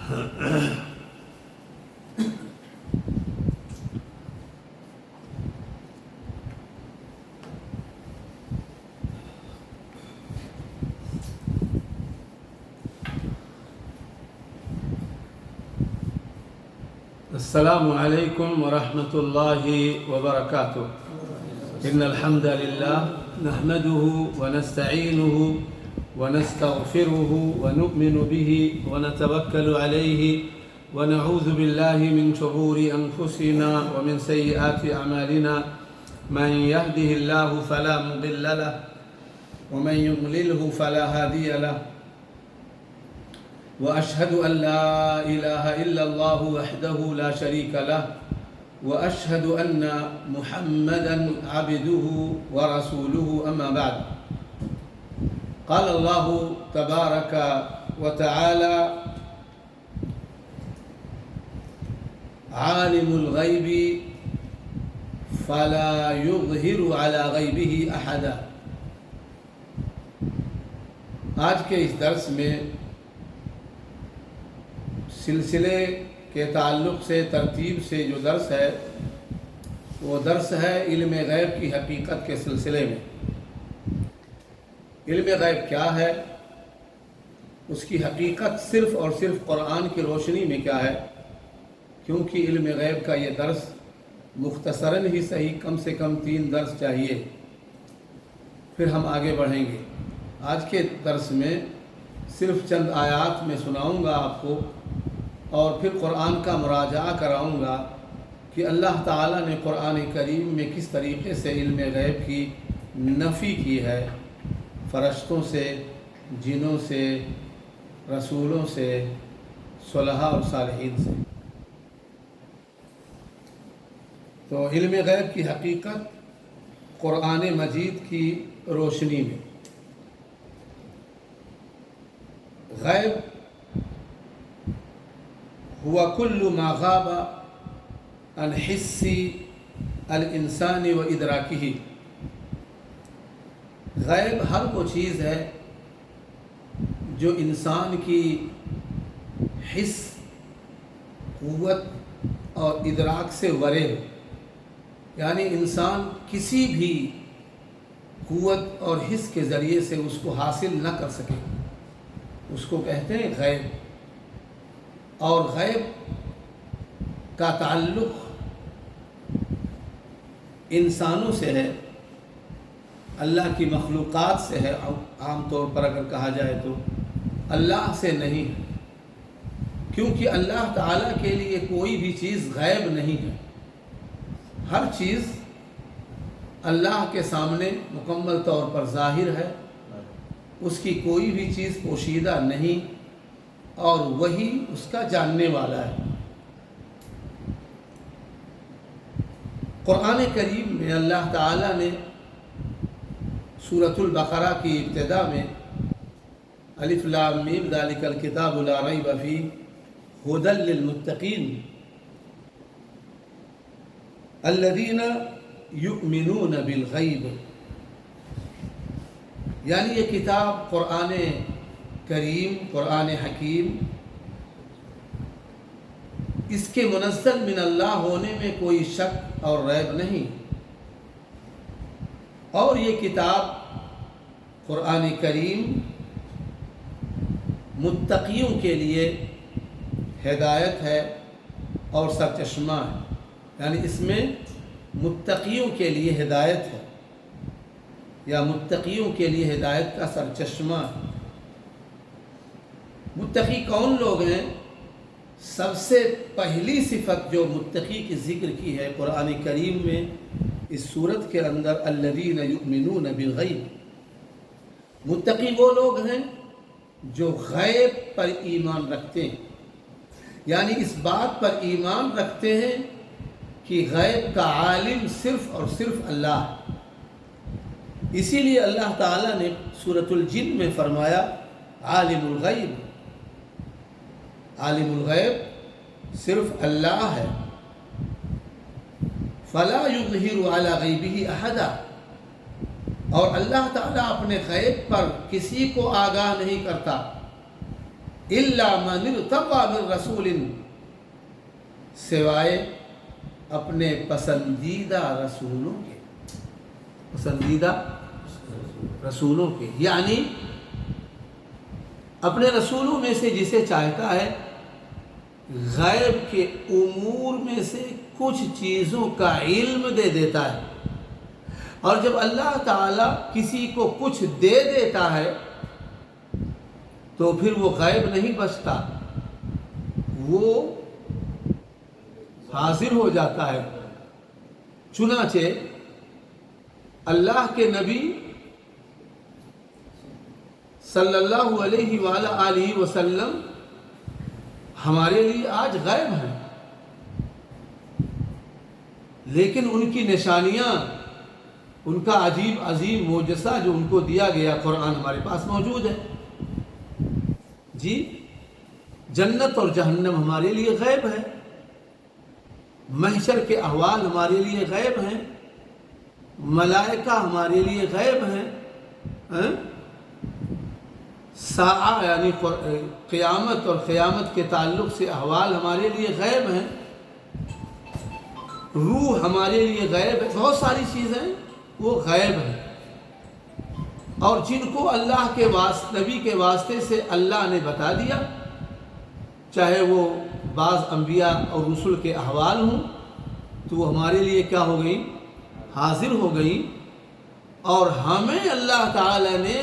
السلام عليكم ورحمة الله وبركاته. إن الحمد لله نحمده ونستعينه ونستغفره ونؤمن به ونتوكل عليه ونعوذ بالله من شرور أنفسنا ومن سيئات أعمالنا. من يهده الله فلا مضل له ومن يضلله فلا هادي له. وأشهد أن لا إله إلا الله وحده لا شريك له وأشهد أن محمدًا عبده ورسوله. أما بعد، قال الله تبارك وتعالى: عالم الغيب فلا يظهر على غيبه أحدا. آج کے اس درس میں سلسلے کے تعلق سے ترتیب سے جو درس ہے وہ درس ہے علم غیب کی حقیقت کے سلسلے میں. علم غیب کیا ہے، اس کی حقیقت صرف اور صرف قرآن کی روشنی میں کیا ہے. کیونکہ علم غیب کا یہ درس مختصراً ہی صحیح کم سے کم 3 درس چاہیے، پھر ہم آگے بڑھیں گے. آج کے درس میں صرف چند آیات میں سناؤں گا آپ کو، اور پھر قرآن کا مراجعہ کراؤں گا کہ اللہ تعالیٰ نے قرآن کریم میں کس طریقے سے علم غیب کی نفی کی ہے، فرشتوں سے، جنوں سے، رسولوں سے، صلحاء اور صالحین سے. تو علم غیب کی حقیقت قرآن مجید کی روشنی میں. غیب هو كل ما غاب عن حس الانسان و ادراکہ. غیب ہر وہ چیز ہے جو انسان کی حس، قوت اور ادراک سے ورے ہو. یعنی انسان کسی بھی قوت اور حس کے ذریعے سے اس کو حاصل نہ کر سکے، اس کو کہتے ہیں غیب. اور غیب کا تعلق انسانوں سے ہے، اللہ کی مخلوقات سے ہے. عام طور پر اگر کہا جائے تو اللہ سے نہیں ہے، کیونکہ اللہ تعالیٰ کے لیے کوئی بھی چیز غیب نہیں ہے. ہر چیز اللہ کے سامنے مکمل طور پر ظاہر ہے، اس کی کوئی بھی چیز پوشیدہ نہیں، اور وہی اس کا جاننے والا ہے. قرآن کریم میں اللہ تعالیٰ نے سورۃ البقرہ کی ابتدا میں الف لام میم ذالک الکتاب لا ریب فیہ ھدی للمتقین الذین یؤمنون بالغیب. یعنی یہ کتاب قرآن کریم، قرآن حکیم، اس کے منزل من اللہ ہونے میں کوئی شک اور ریب نہیں. اور یہ کتاب قرآن کریم متقیوں کے لیے ہدایت ہے اور سرچشمہ ہے. یعنی اس میں متقیوں کے لیے ہدایت ہے، یا متقیوں کے لیے ہدایت کا سرچشمہ ہے. متقی کون لوگ ہیں؟ سب سے پہلی صفت جو متقی کی ذکر کی ہے قرآن کریم میں اس صورت کے اندر، الذین یؤمنون بالغیب. متقی وہ لوگ ہیں جو غیب پر ایمان رکھتے ہیں، یعنی اس بات پر ایمان رکھتے ہیں کہ غیب کا عالم صرف اور صرف اللہ ہے. اسی لیے اللہ تعالیٰ نے سورۃ الجن میں فرمایا عالم الغیب. عالم الغیب صرف اللہ ہے. فلا یظہر علی غیبہ احدا. اور اللہ تعالیٰ اپنے غیب پر کسی کو آگاہ نہیں کرتا. الا من ارتضى من رسول، سوائے اپنے پسندیدہ رسولوں کے، پسندیدہ رسولوں کے، یعنی اپنے رسولوں میں سے جسے چاہتا ہے غیب کے امور میں سے کچھ چیزوں کا علم دے دیتا ہے۔ اور جب اللہ تعالیٰ کسی کو کچھ دے دیتا ہے تو پھر وہ غیب نہیں بچتا، وہ حاضر ہو جاتا ہے۔ چنانچہ اللہ کے نبی صلی اللہ علیہ وآلہ وسلم ہمارے لیے آج غائب ہیں، لیکن ان کی نشانیاں، ان کا عجیب عظیم معجزہ جو ان کو دیا گیا قرآن ہمارے پاس موجود ہے۔ جی، جنت اور جہنم ہمارے لیے غیب ہے، محشر کے احوال ہمارے لیے غیب ہیں، ملائکہ ہمارے لیے غیب ہیں، ساعہ یعنی قیامت اور قیامت کے تعلق سے احوال ہمارے لیے غیب ہیں، روح ہمارے لیے غیب ہے، بہت ساری چیزیں وہ غیب ہیں۔ اور جن کو اللہ کے نبی کے واسطے سے اللہ نے بتا دیا، چاہے وہ بعض انبیاء اور رسل کے احوال ہوں، تو وہ ہمارے لیے کیا ہو گئی؟ حاضر ہو گئی۔ اور ہمیں اللہ تعالی نے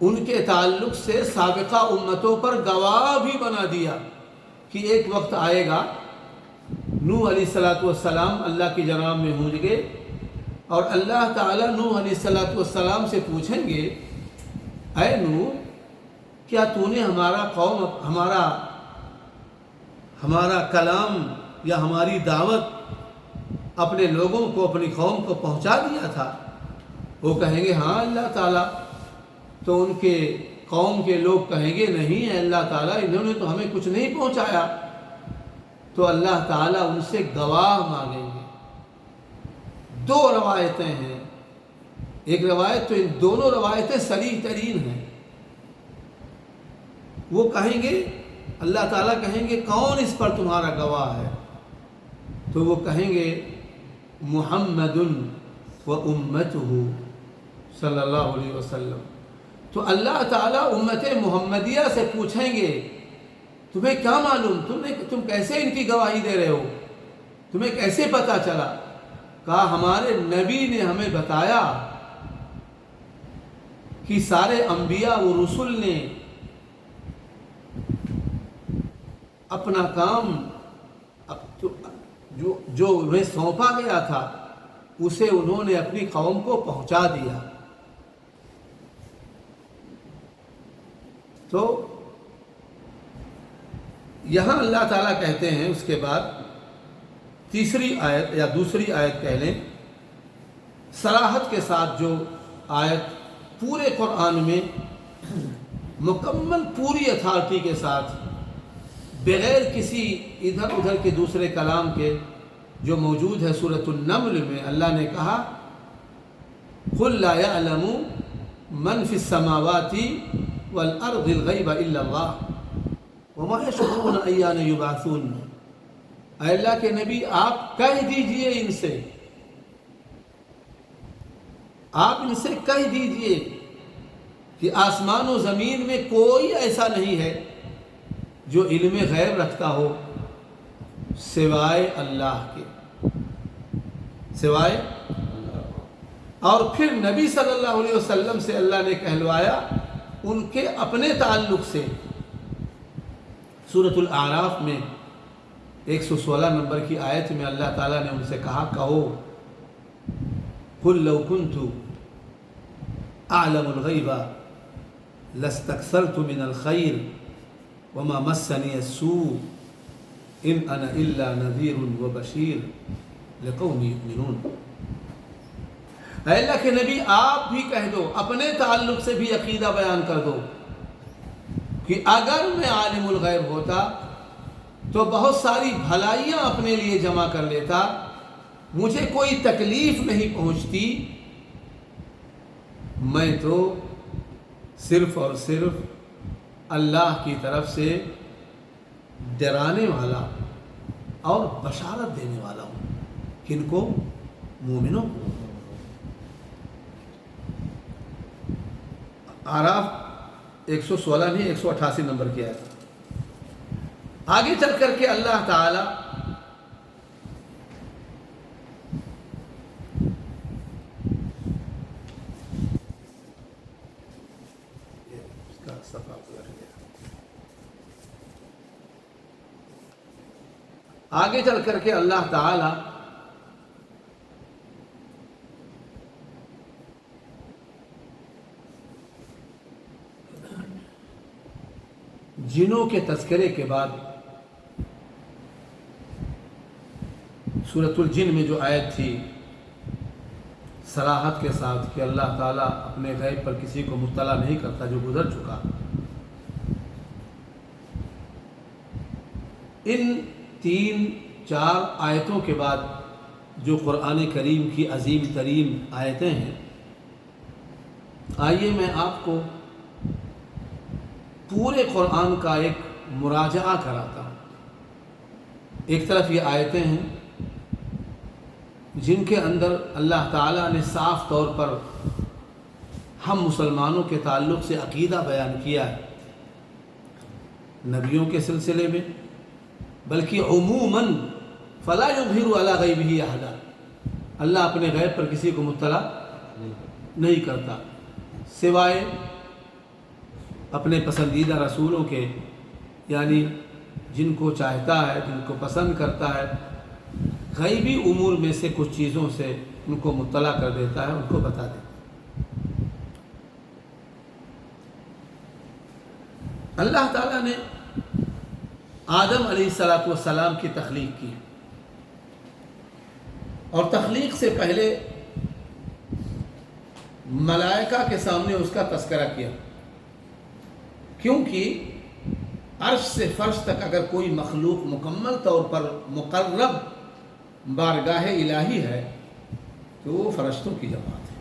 ان کے تعلق سے سابقہ امتوں پر گواہ بھی بنا دیا کہ ایک وقت آئے گا، نوح علیہ السلام اللہ کی جناب میں ہوں گے، اور اللہ تعالیٰ نوح علیہ السلام سے پوچھیں گے، اے نوح، کیا تو نے ہمارا کلام یا ہماری دعوت اپنے لوگوں کو، اپنی قوم کو پہنچا دیا تھا؟ وہ کہیں گے ہاں اللہ تعالیٰ۔ تو ان کے قوم کے لوگ کہیں گے نہیں ہے اللہ تعالیٰ، انہوں نے تو ہمیں کچھ نہیں پہنچایا۔ تو اللہ تعالیٰ ان سے گواہ مانگیں گے۔ دو روایتیں ہیں، ایک روایت تو ان دونوں روایتیں صریح ترین ہیں۔ وہ کہیں گے، اللہ تعالیٰ کہیں گے کون اس پر تمہارا گواہ ہے؟ تو وہ کہیں گے محمد و امتہ صلی اللہ علیہ وسلم۔ تو اللہ تعالیٰ امت محمدیہ سے پوچھیں گے، تمہیں کیا معلوم، تم کیسے ان کی گواہی دے رہے ہو، تمہیں کیسے پتا چلا؟ کہا ہمارے نبی نے ہمیں بتایا کہ سارے انبیاء و رسل نے اپنا کام جو انہیں سونپا گیا تھا اسے انہوں نے اپنی قوم کو پہنچا دیا۔ تو یہاں اللہ تعالیٰ کہتے ہیں، اس کے بعد تیسری آیت یا دوسری آیت کہہ لیں، صراحت کے ساتھ جو آیت پورے قرآن میں مکمل پوری اتھارٹی کے ساتھ بغیر کسی ادھر ادھر کے دوسرے کلام کے جو موجود ہے سورۃ النمل میں، اللہ نے کہا قُلْ لَا يَعْلَمُ مَنْ فِي السَّمَاوَاتِ وَالْأَرْضِ الْغَيْبَ إِلَّا اللَّهُ وَمَا يَشْعُرُونَ أَيَّانَ يُبْعَثُونَ۔ اے اللہ کے نبی، آپ کہہ دیجئے ان سے، آپ ان سے کہہ دیجئے کہ آسمان و زمین میں کوئی ایسا نہیں ہے جو علم غیب رکھتا ہو سوائے اللہ کے، سوائے۔ اور پھر نبی صلی اللہ علیہ وسلم سے اللہ نے کہلوایا ان کے اپنے تعلق سے، سورۃ الاعراف میں 116 نمبر کی آیت میں اللہ تعالیٰ نے ان سے کہا، کہو قُلْ لَوْ كُنْتُ أَعْلَمُ الْغَيْبَ لَاسْتَكْثَرْتُ مِنَ الْخَيْرِ وَمَا مَسَّنِيَ السُّوءُ إِنْ أَنَا إِلَّا نَذِيرٌ وَبَشِيرٌ لِقَوْمٍ يُؤْمِنُونَ۔ اے اللہ کے نبی، آپ بھی کہہ دو، اپنے تعلق سے بھی عقیدہ بیان کر دو کہ اگر میں عالم الغیب ہوتا تو بہت ساری بھلائیاں اپنے لیے جمع کر لیتا، مجھے کوئی تکلیف نہیں پہنچتی، میں تو صرف اور صرف اللہ کی طرف سے ڈرانے والا اور بشارت دینے والا ہوں. کن کو؟ مومنوں کو. اعراف 116 نہیں 188 نمبر کی آیت. آگے چل کر کے اللہ تعالی آگے چل کر کے اللہ تعالی جنوں کے تذکرے کے بعد سورۃ الجن میں جو آیت تھی صراحت کے ساتھ کہ اللہ تعالیٰ اپنے غیب پر کسی کو مطلع نہیں کرتا، جو گزر چکا، ان 3-4 آیتوں کے بعد جو قرآن کریم کی عظیم ترین آیتیں ہیں، آئیے میں آپ کو پورے قرآن کا ایک مراجعہ کراتا ہوں. ایک طرف یہ آیتیں ہیں جن کے اندر اللہ تعالیٰ نے صاف طور پر ہم مسلمانوں کے تعلق سے عقیدہ بیان کیا ہے، نبیوں کے سلسلے میں، بلکہ عموماً فلا یظہر علی غیبہ احدا، اللہ اپنے غیب پر کسی کو مطلع نہیں کرتا سوائے اپنے پسندیدہ رسولوں کے، یعنی جن کو چاہتا ہے، جن کو پسند کرتا ہے، غیبی امور میں سے کچھ چیزوں سے ان کو مطلع کر دیتا ہے، ان کو بتا دیتا ہے. اللہ تعالیٰ نے آدم علیہ السلام کی تخلیق کی، اور تخلیق سے پہلے ملائکہ کے سامنے اس کا تذکرہ کیا، کیونکہ عرش سے فرش تک اگر کوئی مخلوق مکمل طور پر مقرب بارگاہ الہی ہے تو وہ فرشتوں کی جماعت ہے،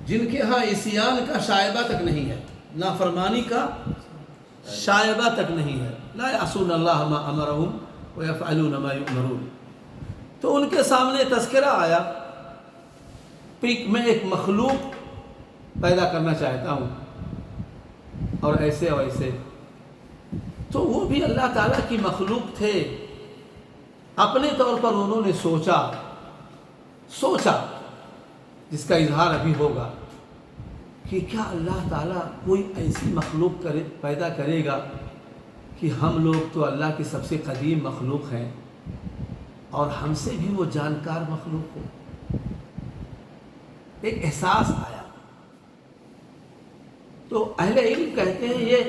جن کے ہاں عصیان کا شائبہ تک نہیں ہے، نافرمانی کا شائبہ تک نہیں ہے. لا یعصون اللہ ما امرہم ویفعلون ما یؤمرون. تو ان کے سامنے تذکرہ آیا، میں ایک مخلوق پیدا کرنا چاہتا ہوں اور ایسے اور ایسے. تو وہ بھی اللہ تعالیٰ کی مخلوق تھے، اپنے طور پر انہوں نے سوچا جس کا اظہار ابھی ہوگا کہ کیا اللہ تعالیٰ کوئی ایسی مخلوق پیدا کرے گا کہ ہم لوگ تو اللہ کی سب سے قدیم مخلوق ہیں اور ہم سے بھی وہ جانکار مخلوق ہو. ایک احساس آیا. تو اہل علم کہتے ہیں یہ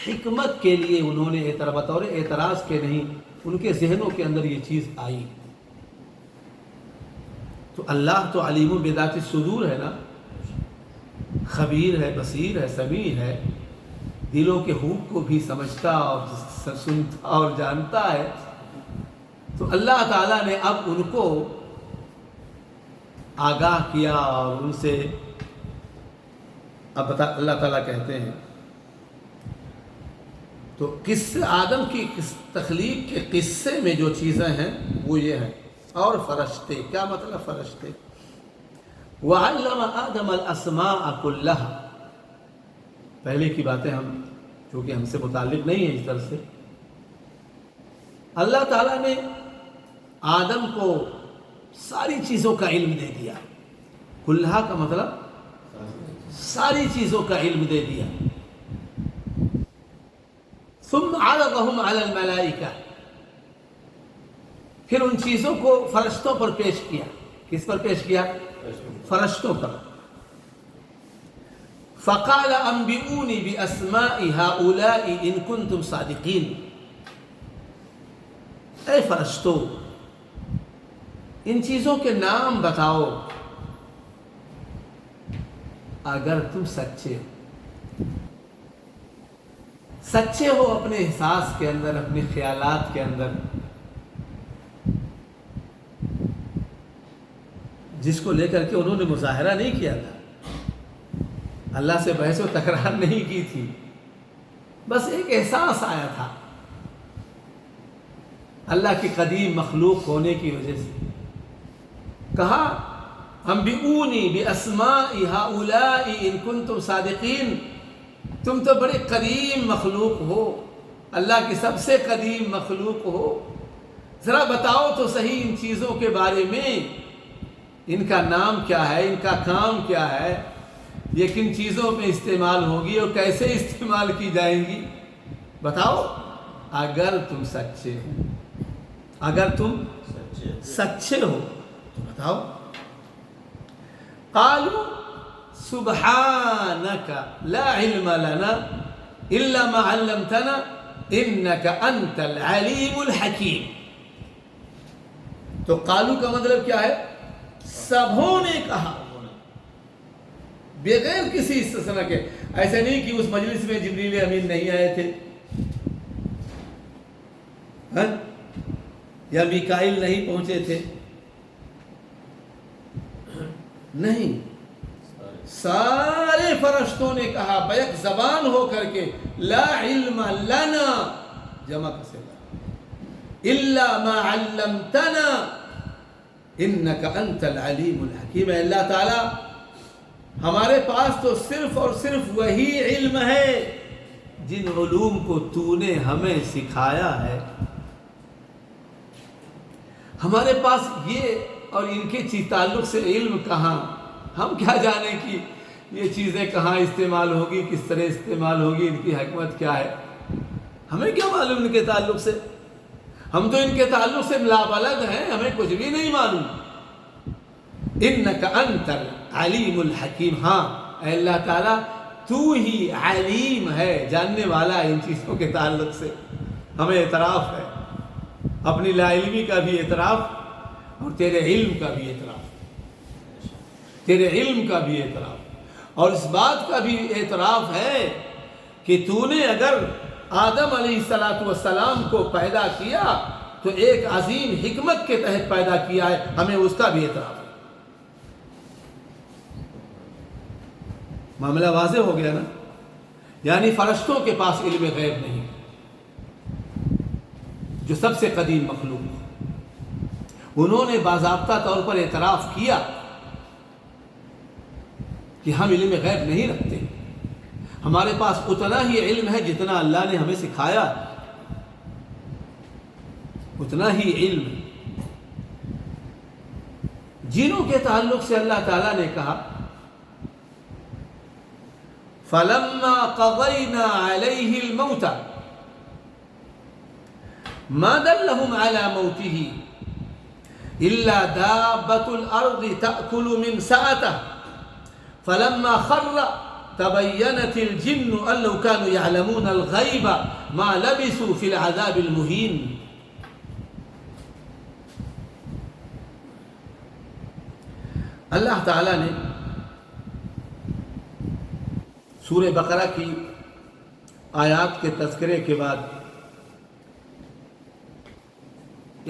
حکمت کے لیے انہوں نے بطور اعتراض کے نہیں، ان کے ذہنوں کے اندر یہ چیز آئی. تو اللہ تو علیم بذات الصدور ہے نا، خبیر ہے، بصیر ہے، سمیع ہے، دلوں کے خوب کو بھی سمجھتا اور سنتا اور جانتا ہے. تو اللہ تعالیٰ نے اب ان کو آگاہ کیا اور ان سے اب اللہ تعالیٰ کہتے ہیں. تو آدم کی تخلیق کے قصے میں جو چیزیں ہیں وہ یہ ہیں. اور فرشتے، کیا مطلب فرشتے؟ وَعَلَّمَ آدَمَ الْأَسْمَاءَ كُلَّهَا. پہلے کی باتیں چونکہ ہم سے متعلق نہیں ہیں اس طرح سے، اللہ تعالیٰ نے آدم کو ساری چیزوں کا علم دے دیا. کلھا کا مطلب ساری چیزوں کا علم دے دیا. ثم عرضهم على الملائکہ، پھر ان چیزوں کو فرشتوں پر پیش کیا. کس پر پیش کیا؟ فرشتوں پر. فقال انبئونی باسماء هؤلاء ان کنتم صادقین. اے فرشتوں، ان چیزوں کے نام بتاؤ اگر تم سچے ہو اپنے احساس کے اندر، اپنے خیالات کے اندر، جس کو لے کر کے انہوں نے مظاہرہ نہیں کیا تھا، اللہ سے بحث و تکرار نہیں کی تھی، بس ایک احساس آیا تھا اللہ کی قدیم مخلوق ہونے کی وجہ سے. کہا انبئونی باسماء ہؤلاء ان کنتم صادقین، تم تو بڑے قدیم مخلوق ہو، اللہ کی سب سے قدیم مخلوق ہو، ذرا بتاؤ تو صحیح ان چیزوں کے بارے میں، ان کا نام کیا ہے، ان کا کام کیا ہے، یہ کن چیزوں میں استعمال ہوگی اور کیسے استعمال کی جائیں گی، بتاؤ اگر تم سچے ہو، اگر تم سچے ہو تو بتاؤ. قالوا سبحانك لا علم لنا الا ما علمتنا انك انت العلیم الحکیم. تو قالو کا مطلب کیا ہے؟ سبھوں نے کہا، بغیر کسی استثناء کے. ایسا نہیں کہ اس مجلس میں جبریل امین نہیں آئے تھے یا میکائیل نہیں پہنچے تھے، نہیں، سارے فرشتوں نے کہا بیک زبان ہو کر کے لا علم لنا، جمع کا صیغہ، الا ما علمتنا انک انت العلیم الحکیم. اللہ تعالی ہمارے پاس تو صرف اور صرف وہی علم ہے جن علوم کو تو نے ہمیں سکھایا ہے. ہمارے پاس یہ اور ان کے تعلق سے علم کہاں، ہم کیا جانے کہ یہ چیزیں کہاں استعمال ہوگی، کس طرح استعمال ہوگی، ان کی حکمت کیا ہے، ہمیں کیا معلوم ان کے تعلق سے. ہم تو ان کے تعلق سے لابلد ہیں، ہمیں کچھ بھی نہیں معلوم. انک انت العلیم الحکیم. ہاں اے اللہ تعالیٰ تو ہی علیم ہے، جاننے والا ان چیزوں کے تعلق سے. ہمیں اعتراف ہے، اپنی لا علمی کا بھی اعتراف اور تیرے علم کا بھی اعتراف، تیرے علم کا بھی اعتراف، اور اس بات کا بھی اعتراف ہے کہ تو نے اگر آدم علیہ السلام کو پیدا کیا تو ایک عظیم حکمت کے تحت پیدا کیا ہے، ہمیں اس کا بھی اعتراف ہے. معاملہ واضح ہو گیا نا؟ یعنی فرشتوں کے پاس علم غیب نہیں، جو سب سے قدیم مخلوق، انہوں نے باضابطہ طور پر اعتراف کیا کہ ہم علم غیب نہیں رکھتے، ہمارے پاس اتنا ہی علم ہے جتنا اللہ نے ہمیں سکھایا، اتنا ہی علم. جنوں کے تعلق سے اللہ تعالیٰ نے کہا فَلَمَّا قَضَيْنَا عَلَيْهِ الْمَوْتَ مَا دَلَّهُمْ عَلَى مَوْتِهِ إِلَّا دَابَّةُ الْأَرْضِ تَأْكُلُ مِنْ سَأَتَهِ فَلَمَّا خَرَّ تَبَيَّنَتِ الْجِنُّ أَن لَّوْ كَانُوا يَعْلَمُونَ الْغَيْبَ مَا لَبِثُوا فِي الْعَذَابِ الْمُهِينِ. اللہ تعالیٰ نے سورہ بقرہ کی آیات کے تذکرے کے بعد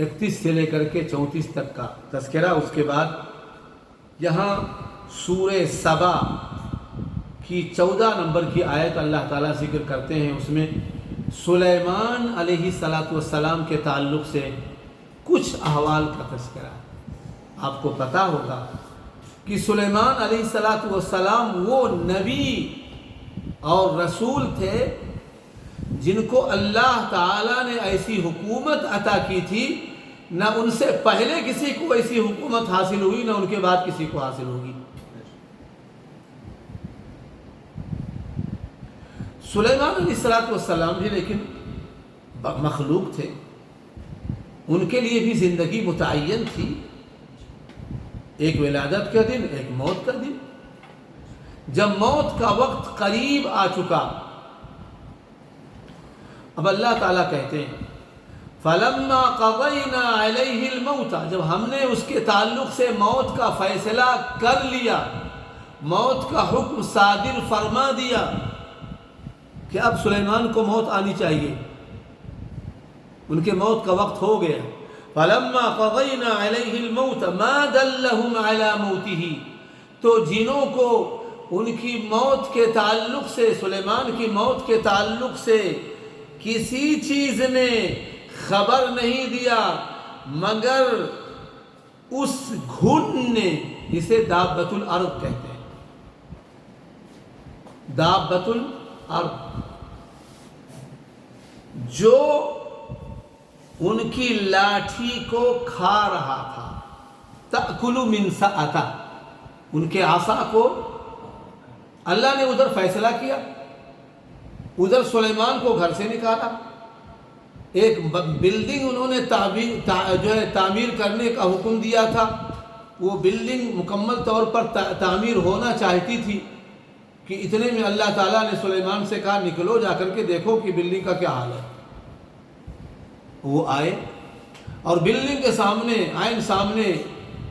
31 سے لے کر کے 34 تک کا تذکرہ، اس کے بعد یہاں سورہ سبا کی 14 نمبر کی آیت اللہ تعالیٰ ذکر کرتے ہیں. اس میں سلیمان علیہ السلام کے تعلق سے کچھ احوال کا تذکرہ. آپ کو پتہ ہوگا کہ سلیمان علیہ السلام وہ نبی اور رسول تھے جن کو اللہ تعالیٰ نے ایسی حکومت عطا کی تھی، نہ ان سے پہلے کسی کو ایسی حکومت حاصل ہوئی، نہ ان کے بعد کسی کو حاصل ہوگی. سلیمان علیہ السلام بھی لیکن مخلوق تھے، ان کے لیے بھی زندگی متعین تھی، ایک ولادت کا دن، ایک موت کا دن. جب موت کا وقت قریب آ چکا، اب اللہ تعالیٰ کہتے ہیں فَلَمَّا قَضَيْنَا عَلَيْهِ الْمَوْتَ، جب ہم نے اس کے تعلق سے موت کا فیصلہ کر لیا، موت کا حکم صادر فرما دیا کہ اب سلیمان کو موت آنی چاہیے، ان کے موت کا وقت ہو گیا. فَلَمَّا قَضَيْنَا عَلَيْهِ الْمَوْتَ مَا دَلَّهُمْ عَلَى مَوْتِهِ، تو جنوں کو ان کی موت کے تعلق سے، سلیمان کی موت کے تعلق سے کسی چیز نے خبر نہیں دیا مگر اس گھن نے، جسے دابۃ الارض کہتے ہیں، دابۃ الارض، جو ان کی لاٹھی کو کھا رہا تھا، تأکل من سأتہ، ان کے عصا کو اللہ نے ادھر فیصلہ کیا، ادھر سلیمان کو گھر سے نکالا، ایک بلڈنگ انہوں نے تعمیر کرنے کا حکم دیا تھا، وہ بلڈنگ مکمل طور پر تعمیر ہونا چاہتی تھی کہ اتنے میں اللہ تعالیٰ نے سلیمان سے کہا نکلو جا کر کے دیکھو کہ بلڈنگ کا کیا حال ہے۔ وہ آئے اور بلڈنگ کے سامنے عین سامنے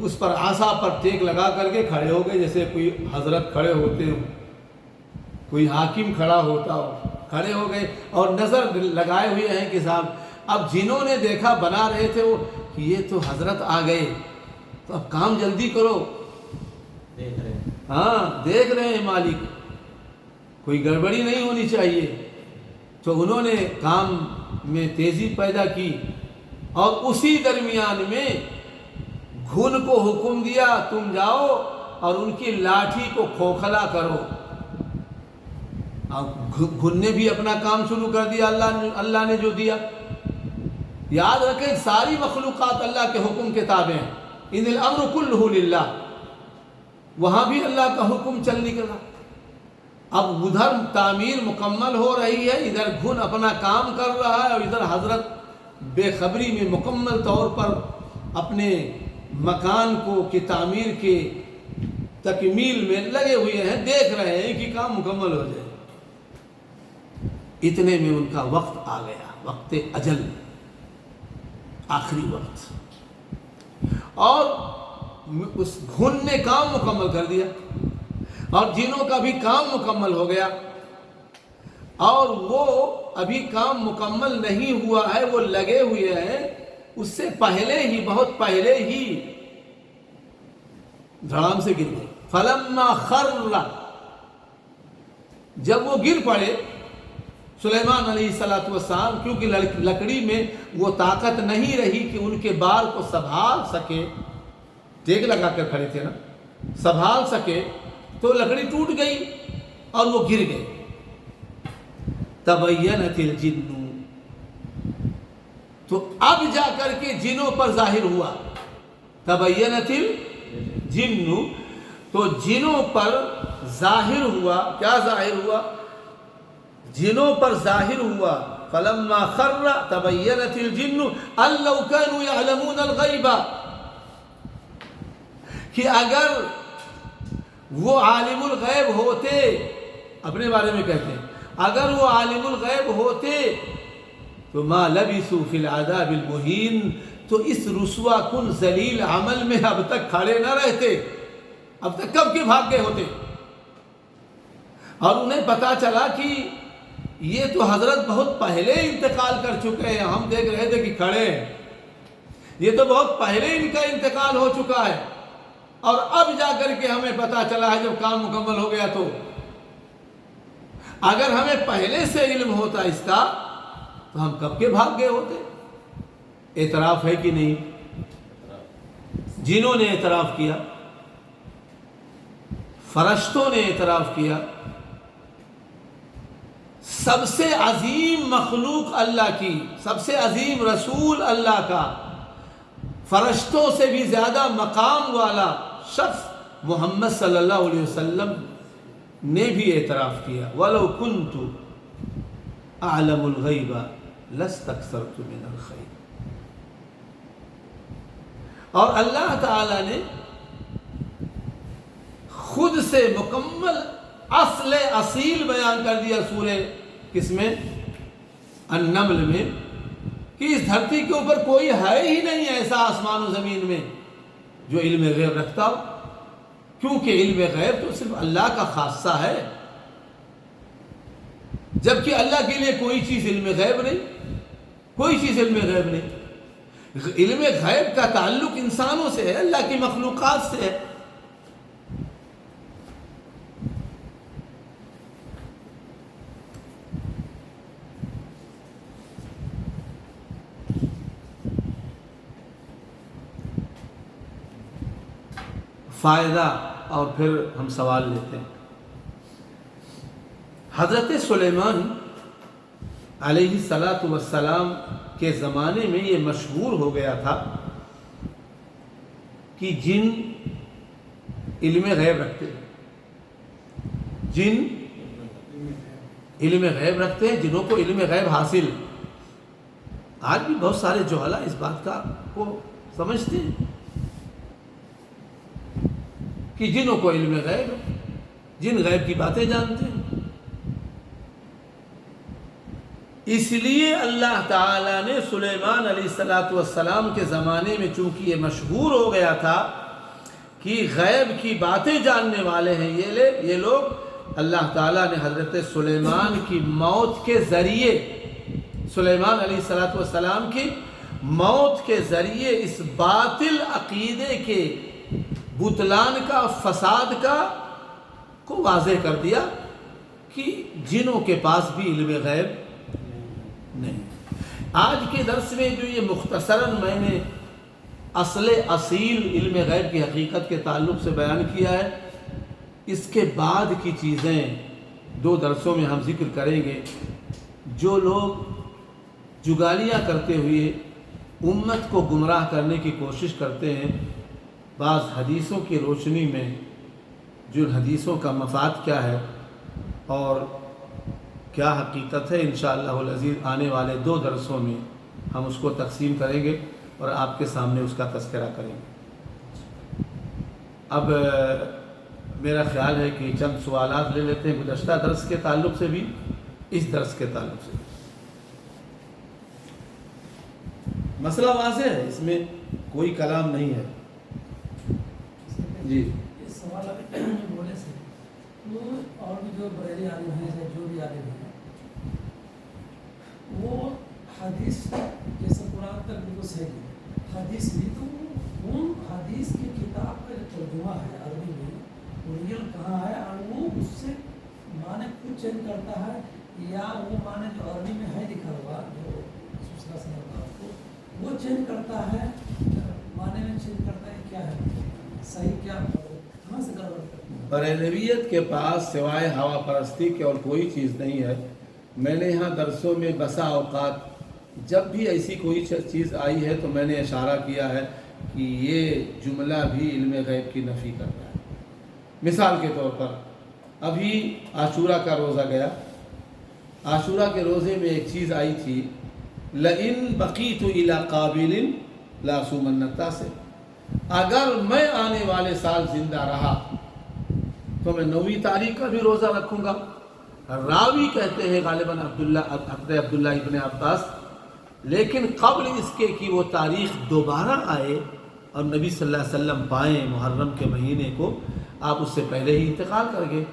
اس پر عصا پر ٹیک لگا کر کے کھڑے ہو گئے، جیسے کوئی حضرت کھڑے ہوتے ہو، کوئی حاکم کھڑا ہوتا ہو، کھڑے ہو گئے اور نظر لگائے ہوئے ہیں کہ صاحب اب جنہوں نے دیکھا بنا رہے تھے وہ کہ یہ تو حضرت آ گئے تو اب کام جلدی کرو، دیکھ رہے ہیں، ہاں دیکھ رہے ہیں مالک، کوئی گڑبڑی نہیں ہونی چاہیے۔ تو انہوں نے کام میں تیزی پیدا کی اور اسی درمیان میں گھن کو حکم دیا تم جاؤ اور ان کی لاٹھی کو کھوکھلا کرو، گھن نے بھی اپنا کام شروع کر دیا، اللہ نے جو دیا۔ یاد رکھیں ساری مخلوقات اللہ کے حکم کے تابع ہیں، ان الامر کلہ للہ، وہاں بھی اللہ کا حکم چل نکلا۔ اب ادھر تعمیر مکمل ہو رہی ہے، ادھر گھن اپنا کام کر رہا ہے اور ادھر حضرت بے خبری میں مکمل طور پر اپنے مکان کو کی تعمیر کے تکمیل میں لگے ہوئے ہیں، دیکھ رہے ہیں کہ کام مکمل ہو جائے۔ اتنے میں ان کا وقت آ گیا، وقت اجل، آخری وقت، اور اس گھن نے کام مکمل کر دیا اور جنوں کا بھی کام مکمل ہو گیا، اور وہ ابھی کام مکمل نہیں ہوا ہے، وہ لگے ہوئے ہیں، اس سے پہلے ہی، بہت پہلے ہی دھڑام سے گر گئے۔ فلما خر، جب وہ گر پڑے سلیمان علیہ السلام، کیونکہ لکڑی میں وہ طاقت نہیں رہی کہ ان کے بار کو سنبھال سکے، ٹیک لگا کر کھڑے تھے نا، سنبھال سکے، تو لکڑی ٹوٹ گئی اور وہ گر گئے۔ تبینت الجن، تو اب جا کر کے جنوں پر ظاہر ہوا، تبینت الجن، تو جنوں پر ظاہر ہوا، کیا ظاہر ہوا؟ جنوں پر ظاہر ہوا، فلما خر تبینت الجن ان لو كانوا يعلمون الغیب، کہ اگر وہ عالم الغیب ہوتے، اپنے بارے میں کہتے ہیں اگر وہ عالم الغیب ہوتے تو ما لبثوا فی العذاب المہین، تو اس رسوا کن ذلیل عمل میں اب تک کھڑے نہ رہتے، اب تک کب کے بھاگ گئے ہوتے۔ اور انہیں پتا چلا کہ یہ تو حضرت بہت پہلے انتقال کر چکے ہیں، ہم دیکھ رہے تھے کہ کھڑے ہیں، یہ تو بہت پہلے ان کا انتقال ہو چکا ہے، اور اب جا کر کے ہمیں پتا چلا ہے جب کام مکمل ہو گیا۔ تو اگر ہمیں پہلے سے علم ہوتا اس کا تو ہم کب کے بھاگ گئے ہوتے۔ اعتراف ہے کہ نہیں؟ جنوں نے اعتراف کیا، فرشتوں نے اعتراف کیا، سب سے عظیم مخلوق اللہ کی، سب سے عظیم رسول اللہ کا، فرشتوں سے بھی زیادہ مقام والا شخص محمد صلی اللہ علیہ وسلم نے بھی اعتراف کیا، وَلَوْ كُنْتُ أَعْلَمُ الْغَيْبَ لَاسْتَكْثَرْتُ مِنَ الْخَيْرِ۔ اور اللہ تعالی نے خود سے مکمل اصل اصیل بیان کر دیا سورہ کس میں؟ النمل میں، کہ اس دھرتی کے اوپر کوئی ہے ہی نہیں ایسا آسمان و زمین میں جو علم غیب رکھتا ہو، کیونکہ علم غیب تو صرف اللہ کا خاصہ ہے، جبکہ اللہ کے لیے کوئی چیز علم غیب نہیں، کوئی چیز علم غیب نہیں۔ علم غیب کا تعلق انسانوں سے ہے، اللہ کی مخلوقات سے ہے۔ فائدہ اور پھر ہم سوال لیتے ہیں۔ حضرت سلیمان علیہ الصلاۃ والسلام کے زمانے میں یہ مشہور ہو گیا تھا کہ جن علم غیب رکھتے ہیں، جن علم غیب رکھتے ہیں، جنہوں کو علم غیب حاصل۔ آج بھی بہت سارے جہلا اس بات کا کو سمجھتے ہیں کہ جنہوں کو علم غیب، جن غیب کی باتیں جانتے ہیں۔ اس لیے اللہ تعالیٰ نے سلیمان علیہ السلام کے زمانے میں چونکہ یہ مشہور ہو گیا تھا کہ غیب کی باتیں جاننے والے ہیں یہ لوگ، اللہ تعالیٰ نے حضرت سلیمان کی موت کے ذریعے، سلیمان علیہ السلام کی موت کے ذریعے اس باطل عقیدے کے بطلان کا، فساد کا کو واضح کر دیا کہ جنوں کے پاس بھی علم غیب نہیں۔ آج کے درس میں جو یہ مختصراً میں نے اصیل علم غیب کی حقیقت کے تعلق سے بیان کیا ہے، اس کے بعد کی چیزیں 2 درسوں میں ہم ذکر کریں گے۔ جو لوگ جگالیاں کرتے ہوئے امت کو گمراہ کرنے کی کوشش کرتے ہیں، بعض حدیثوں کی روشنی میں جو حدیثوں کا مفاد کیا ہے اور کیا حقیقت ہے، انشاءاللہ العزیز آنے والے 2 درسوں میں ہم اس کو تقسیم کریں گے اور آپ کے سامنے اس کا تذکرہ کریں گے۔ اب میرا خیال ہے کہ چند سوالات لے لیتے ہیں گزشتہ درس کے تعلق سے بھی، اس درس کے تعلق سے۔ مسئلہ واضح ہے، اس میں کوئی کلام نہیں ہے۔ جی یہ سوال ابھی بولے سے تو اور بھی جو بریلی عالم ہیں یا جو بھی عالم ہیں وہ حدیث جیسے قرآن تک بالکل صحیح ہے، حدیث بھی تو ان حدیث کی کتاب کا جو ترجمہ ہے عربی میں اوریجنل کہاں ہے، اور وہ اس سے معنی خود چینج کرتا ہے یا وہ معنی جو عربی میں ہے لکھا ہوا جو دوسرا سے ہوتا ہے وہ چینج کرتا ہے، معنی میں چینج کرتا ہے، کیا ہے صحیح کیا کہاں سے گڑبڑ کرتا ہے؟ بریلویت کے پاس سوائے ہوا پرستی کے اور کوئی چیز نہیں ہے۔ میں نے یہاں درسوں میں بسا اوقات جب بھی ایسی کوئی چیز آئی ہے تو میں نے اشارہ کیا ہے کہ یہ جملہ بھی علم غیب کی نفی کرتا ہے۔ مثال کے طور پر ابھی عاشورہ کا روزہ گیا، عاشورہ کے روزے میں ایک چیز آئی تھی، لَإِن بَقِيتُ إِلَىٰ قَابِلٍ لَأَصُومَنَّ سے، اگر میں آنے والے سال زندہ رہا تو میں 9 تاریخ کا بھی روزہ رکھوں گا۔ راوی کہتے ہیں غالباً عبداللہ ابن عباس، لیکن قبل اس کے کہ وہ تاریخ دوبارہ آئے اور نبی صلی اللہ علیہ وسلم پائیں محرم کے مہینے کو، آپ اس سے پہلے ہی انتقال کر گئے،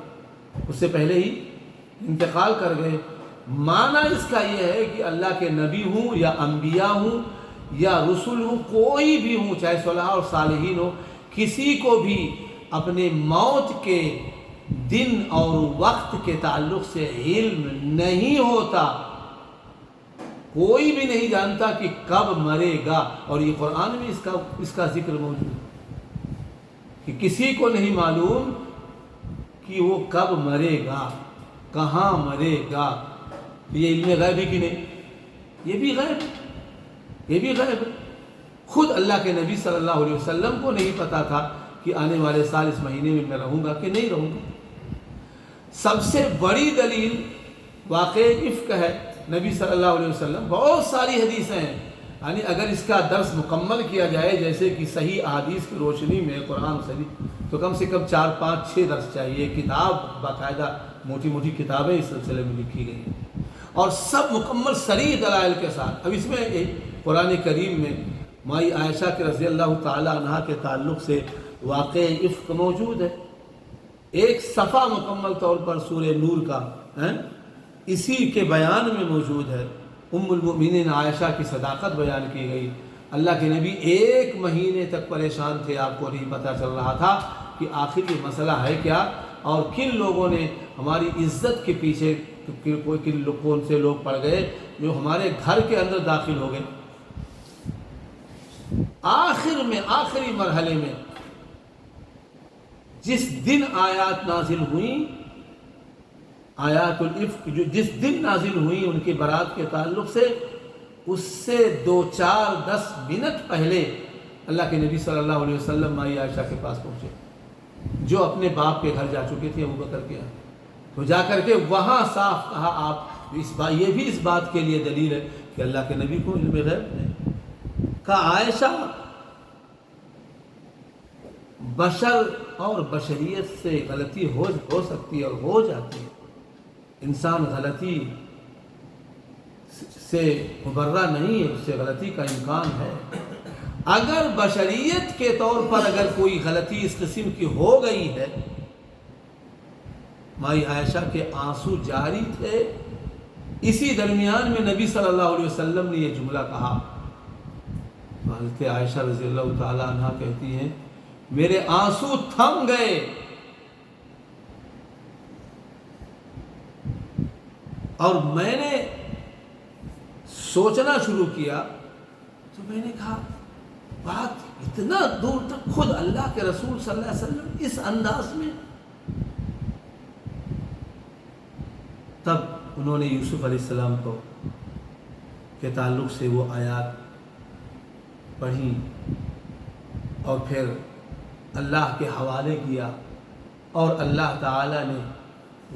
اس سے پہلے ہی انتقال کر گئے۔ معنی اس کا یہ ہے کہ اللہ کے نبی ہوں یا انبیاء ہوں یا رسول ہوں، کوئی بھی ہوں، چاہے صلاح اور صالحین ہو، کسی کو بھی اپنے موت کے دن اور وقت کے تعلق سے علم نہیں ہوتا، کوئی بھی نہیں جانتا کہ کب مرے گا، اور یہ قرآن میں اس کا ذکر موجود ہے کہ کسی کو نہیں معلوم کہ وہ کب مرے گا، کہاں مرے گا۔ یہ علم غیب ہے کہ نہیں؟ یہ بھی غیب، یہ بھی غیب۔ خود اللہ کے نبی صلی اللہ علیہ وسلم کو نہیں پتا تھا کہ آنے والے سال اس مہینے میں میں رہوں گا کہ نہیں رہوں گا۔ سب سے بڑی دلیل واقع افک ہے نبی صلی اللہ علیہ وسلم، بہت ساری حدیثیں ہیں، یعنی اگر اس کا درس مکمل کیا جائے جیسے کہ صحیح احادیث کی روشنی میں قرآن صحیح، تو کم سے کم 4 5 6 درس چاہیے۔ کتاب باقاعدہ موٹی موٹی کتابیں اس سلسلے میں لکھی گئی ہیں اور سب مکمل صریح دلائل کے ساتھ۔ اب اس میں قرآن کریم میں مائی عائشہ کے رضی اللہ تعالی عنہ کے تعلق سے واقع افک موجود ہے، ایک صفحہ مکمل طور پر سورہ نور کا اسی کے بیان میں موجود ہے۔ ام المؤمنین عائشہ کی صداقت بیان کی گئی۔ اللہ کے نبی 1 مہینے تک پریشان تھے، آپ کو نہیں پتہ چل رہا تھا کہ آخر یہ مسئلہ ہے کیا، اور کن لوگوں نے ہماری عزت کے پیچھے کون سے لوگ پڑ گئے جو ہمارے گھر کے اندر داخل ہو گئے۔ آخر میں آخری مرحلے میں جس دن آیات نازل ہوئیں، آیات الافق جو جس دن نازل ہوئیں ان کی برات کے تعلق سے، اس سے 2-4-10 منٹ پہلے اللہ کے نبی صلی اللہ علیہ وسلم مائی عائشہ کے پاس پہنچے، جو اپنے باپ کے گھر جا چکے تھے ابو بکر کے یہاں۔ تو جا کر کے وہاں صاف کہا آپ یہ بھی اس بات کے لیے دلیل ہے کہ اللہ کے نبی کو علم غیب نہیں کہا عائشہ بشر اور بشریت سے غلطی ہو سکتی ہے اور ہو جاتی ہے، انسان غلطی سے مبرہ نہیں ہے، اس سے غلطی کا امکان ہے۔ اگر بشریت کے طور پر اگر کوئی غلطی اس قسم کی ہو گئی ہے، مائی عائشہ کے آنسو جاری تھے، اسی درمیان میں نبی صلی اللہ علیہ وسلم نے یہ جملہ کہا۔ حضرت عائشہ رضی اللہ تعالی عنہ کہتی ہیں میرے آنسو تھم گئے، اور میں نے سوچنا شروع کیا تو میں نے کہا بات اتنا دور تک خود اللہ کے رسول صلی اللہ علیہ وسلم اس انداز میں۔ تب انہوں نے یوسف علیہ السلام کو کے تعلق سے وہ آیات پڑھی اور پھر اللہ کے حوالے کیا، اور اللہ تعالیٰ نے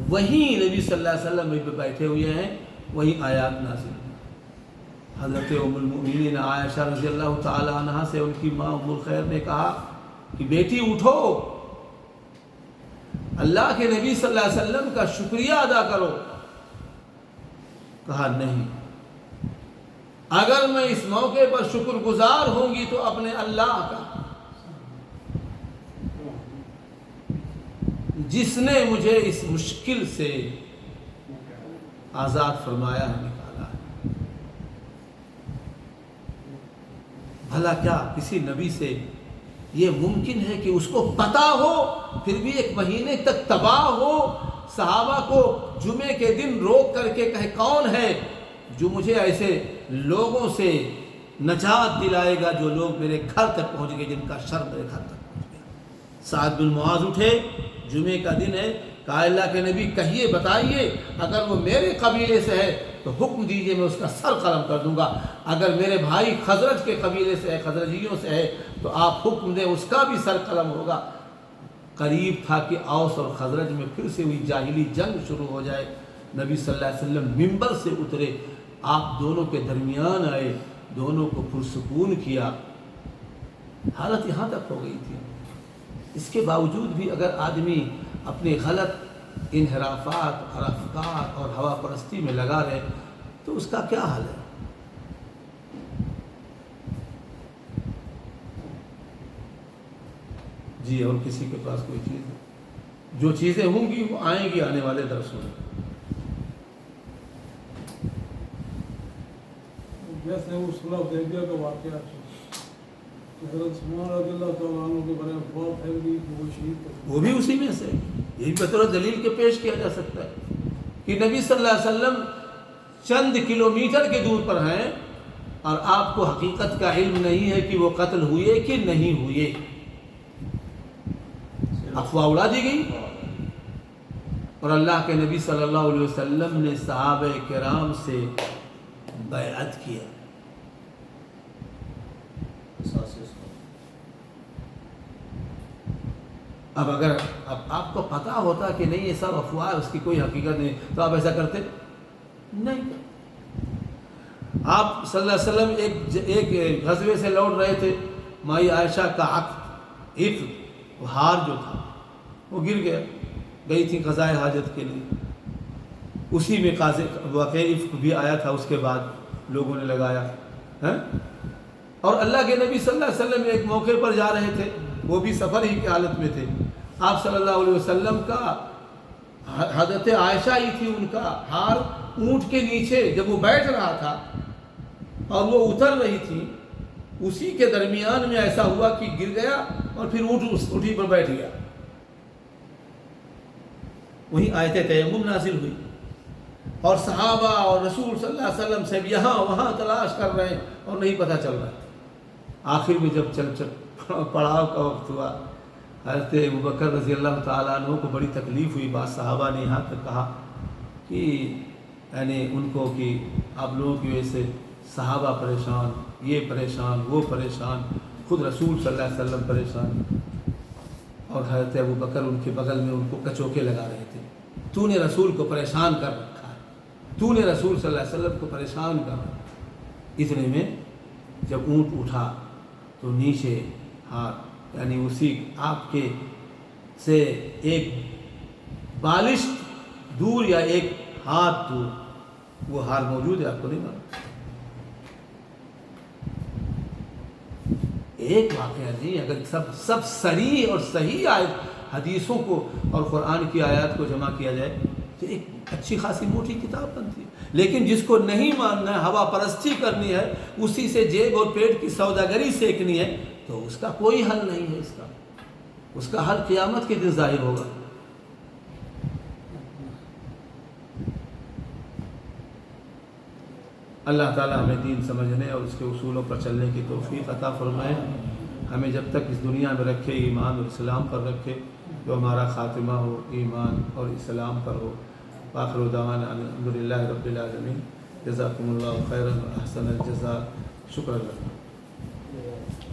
وہیں نبی صلی اللہ علیہ وسلم پہ بیٹھے ہوئے ہیں وہیں آیات نازل ہوئی۔ حضرت ام المؤمنین عائشہ رضی اللہ تعالی عنہ سے ان کی ماں ام الخیر نے کہا کہ بیٹی اٹھو، اللہ کے نبی صلی اللہ علیہ وسلم کا شکریہ ادا کرو۔ کہا نہیں، اگر میں اس موقع پر شکر گزار ہوں گی تو اپنے اللہ کا جس نے مجھے اس مشکل سے آزاد فرمایا ہے، نکالا ہے۔ بھلا کیا کسی نبی سے یہ ممکن ہے کہ اس کو پتا ہو پھر بھی ایک مہینے تک تباہ ہو، صحابہ کو جمعے کے دن روک کر کے کہے کون ہے جو مجھے ایسے لوگوں سے نجات دلائے گا جو لوگ میرے گھر تک پہنچ گئے، جن کا شر میرے گھر تک پہنچ گیا۔ سعد بن معاذ اٹھے، جمعے کا دن ہے، کہا اللہ کے نبی کہیے بتائیے، اگر وہ میرے قبیلے سے ہے تو حکم دیجئے میں اس کا سر قلم کر دوں گا، اگر میرے بھائی خزرج کے قبیلے سے ہے، خزرجیوں سے ہے تو آپ حکم دیں اس کا بھی سر قلم ہوگا۔ قریب تھا کہ اوس اور خزرج میں پھر سے ہوئی جاہلی جنگ شروع ہو جائے۔ نبی صلی اللہ علیہ وسلم منبر سے اترے، آپ دونوں کے درمیان آئے، دونوں کو پرسکون کیا۔ حالت یہاں تک ہو گئی تھی، اس کے باوجود بھی اگر آدمی اپنے غلط انحرافات اور افکار اور ہوا پرستی میں لگا رہے تو اس کا کیا حل ہے؟ جی، اور کسی کے پاس کوئی چیز ہے؟ جو چیزیں ہوں گی وہ آئیں گی آنے والے درسوں میں۔ جیسے وہ صلح حدیبیہ کا واقعہ ہے، حضرت عثمان رضی اللہ تعالیٰ عنہ کے بارے میں افواہ پھیل گئی کہ وہ شہید کر، وہ بھی اسی میں سے، یہ بھی بطور دلیل کے پیش کیا جا سکتا ہے کہ نبی صلی اللہ علیہ وسلم چند کلومیٹر کے دور پر ہیں اور آپ کو حقیقت کا علم نہیں ہے کہ وہ قتل ہوئے کہ نہیں ہوئے، افواہ اڑا دی گئی، اور اللہ کے نبی صلی اللہ علیہ وسلم نے صحابہ کرام سے بیعت کیا۔ اب اگر آپ کو پتا ہوتا کہ نہیں یہ سب افواہ، اس کی کوئی حقیقت نہیں، تو آپ ایسا کرتے نہیں۔ آپ صلی اللہ علیہ وسلم ایک غزوے سے لوٹ رہے تھے، مائی عائشہ کا عقد ہار جو تھا وہ گر گیا، گئی تھی قضائے حاجت کے لیے، اسی میں واقعہ عفق بھی آیا تھا، اس کے بعد لوگوں نے لگایا ہے۔ اور اللہ کے نبی صلی اللہ علیہ وسلم ایک موقع پر جا رہے تھے، وہ بھی سفر ہی کی حالت میں تھے، آپ صلی اللہ علیہ وسلم کا حضرت عائشہ ہی تھی، ان کا ہار اونٹ کے نیچے جب وہ بیٹھ رہا تھا اور وہ اتر رہی تھی، اسی کے درمیان میں ایسا ہوا کہ گر گیا اور پھر اونٹ اس اونٹی پر بیٹھ گیا۔ وہیں آیت تیمم نازل ہوئی، اور صحابہ اور رسول صلی اللہ علیہ وسلم سے یہاں وہاں تلاش کر رہے ہیں اور نہیں پتہ چل رہا۔ آخر میں جب چل پڑاؤ کا وقت ہوا، حضرت ابوبکر رضی اللہ تعالیٰ عنہ کو بڑی تکلیف ہوئی، بعض صحابہ نے یہاں تک کہا کہ یعنی ان کو کہ آپ لوگوں کی وجہ سے صحابہ پریشان، یہ پریشان، وہ پریشان، خود رسول صلی اللہ علیہ وسلم پریشان، اور حضرت ابوبکر ان کے بغل میں ان کو کچوکے لگا رہے تھے، تو نے رسول کو پریشان کر رکھا ہے، تو نے رسول صلی اللہ علیہ وسلم کو پریشان کر رکھا ہے۔ اتنے میں جب اونٹ اٹھا تو نیچے ہاتھ، یعنی اسی آپ کے سے ایک بالش دور یا ایک ہاتھ دور وہ حال موجود ہے، آپ کو نہیں معلوم؟ ایک واقعہ نہیں، اگر سب صریح اور صحیح آیت حدیثوں کو اور قرآن کی آیات کو جمع کیا جائے تو ایک اچھی خاصی موٹی کتاب بنتی ہے۔ لیکن جس کو نہیں ماننا ہے، ہوا پرستی کرنی ہے، اسی سے جیب اور پیٹ کی سوداگری سیکھنی ہے، تو اس کا کوئی حل نہیں ہے، اس کا حل قیامت کے دن ظاہر ہوگا۔ اللہ تعالیٰ ہمیں دین سمجھنے اور اس کے اصولوں پر چلنے کی توفیق عطا فرمائے، ہمیں جب تک اس دنیا میں رکھے ایمان اور اسلام پر رکھے، جو ہمارا خاتمہ ہو ایمان اور اسلام پر ہو۔ آخر دعوانا الحمدللہ رب العالمین۔ جزاکم اللہ خیرا و احسن الجزاء۔ شکر اللہ۔